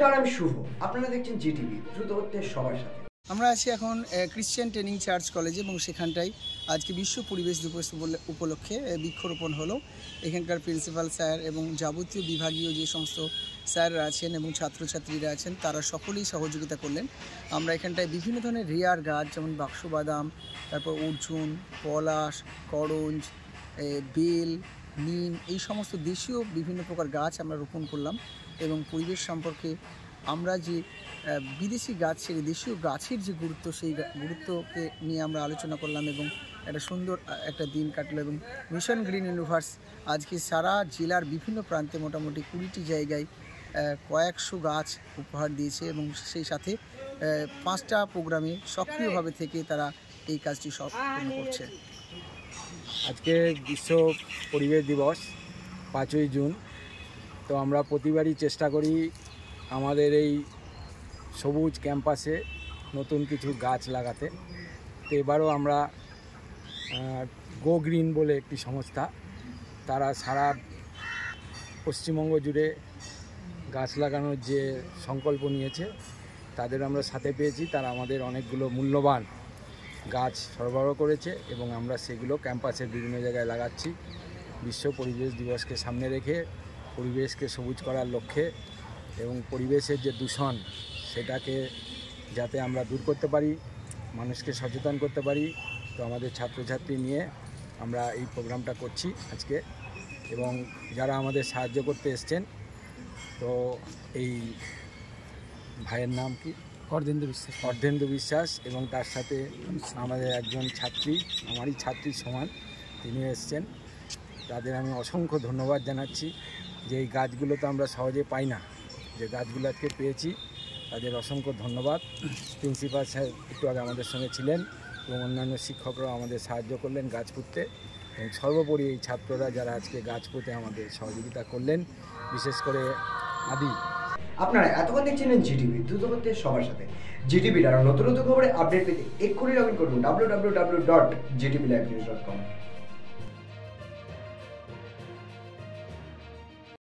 নমস্কার, আমি শুভ। আপনারা দেখছেন জিটিভি, দ্রুত হচ্ছে সবার সাথে। আমরা আছি এখন ক্রিশ্চিয়ান ট্রেনিং চার্চ কলেজে এবং সেখানটায় আজকে বিশ্ব পরিবেশ দিবস উপলক্ষে বৃক্ষরোপণ হলো। এখানকার প্রিন্সিপাল স্যার এবং যাবতীয় বিভাগীয় যে সমস্ত স্যাররা আছেন এবং ছাত্রছাত্রীরা আছেন তারা সকলেই সহযোগিতা করলেন। আমরা এখানটায় বিভিন্ন ধরনের রেয়ার গাছ যেমন বাক্সবাদাম, তারপর অর্জুন, পলাশ, করঞ্জ, বেল, নিম, এই সমস্ত দেশীয় বিভিন্ন প্রকার গাছ আমরা রোপণ করলাম এবং পরিবেশ সম্পর্কে আমরা যে বিদেশি গাছ ছেড়ে দেশীয় গাছের যে গুরুত্ব, সেই গুরুত্বকে নিয়ে আমরা আলোচনা করলাম এবং একটা সুন্দর একটা দিন কাটলো। এবং মিশন গ্রিন ইউনিভার্স আজকে সারা জেলার বিভিন্ন প্রান্তে মোটামুটি 20টি জায়গায় কয়েকশো গাছ উপহার দিয়েছে এবং সেই সাথে 5টা প্রোগ্রামে সক্রিয়ভাবে থেকে তারা এই কাজটি সম্পন্ন করছে। আজকে বিশ্ব পরিবেশ দিবস 5ই জুন। তো আমরা প্রতিবারই চেষ্টা করি আমাদের এই সবুজ ক্যাম্পাসে নতুন কিছু গাছ লাগাতে। তো এবারও আমরা গো গ্রিন বলে একটি সংস্থা, তারা সারা পশ্চিমবঙ্গ জুড়ে গাছ লাগানোর যে সংকল্প নিয়েছে তাদের আমরা সাথে পেয়েছি। তারা আমাদের অনেকগুলো মূল্যবান গাছ সরবরাহ করেছে এবং আমরা সেগুলো ক্যাম্পাসের বিভিন্ন জায়গায় লাগাচ্ছি বিশ্ব পরিবেশ দিবসকে সামনে রেখে, পরিবেশকে সবুজ করার লক্ষ্যে এবং পরিবেশের যে দূষণ সেটাকে যাতে আমরা দূর করতে পারি, মানুষকে সচেতন করতে পারি। তো আমাদের ছাত্রছাত্রী নিয়ে আমরা এই প্রোগ্রামটা করছি আজকে এবং যারা আমাদের সাহায্য করতে এসছেন, তো এই ভাইয়ের নাম কি? অর্ধেন্দু বিশ্বাস এবং তার সাথে আমাদের একজন ছাত্রী, আমারই ছাত্রীর সমান, তিনি এসছেন। তাদের আমি অসংখ্য ধন্যবাদ জানাচ্ছি যে এই গাছগুলো তো আমরা সহজে পাই না, যে গাছগুলো আজকে পেয়েছি তাদের অসংখ্য ধন্যবাদ। প্রিন্সিপাল স্যার একটু আগে আমাদের সঙ্গে ছিলেন এবং অন্যান্য শিক্ষকরাও আমাদের সাহায্য করলেন গাছ পুঁততে এবং সর্বোপরি এই ছাত্ররা যারা আজকে গাছ পুঁতে আমাদের সহযোগিতা করলেন, বিশেষ করে আদি। আপনারা এতক্ষণ দেখছিলেন জিটিভি, দ্রুত হচ্ছে সবার সাথে। জিটিভির আরও নতুন নতুন খবরে আপডেট পেতে এক্ষুনি লগ ইন করুন www.gtvlivenews.com।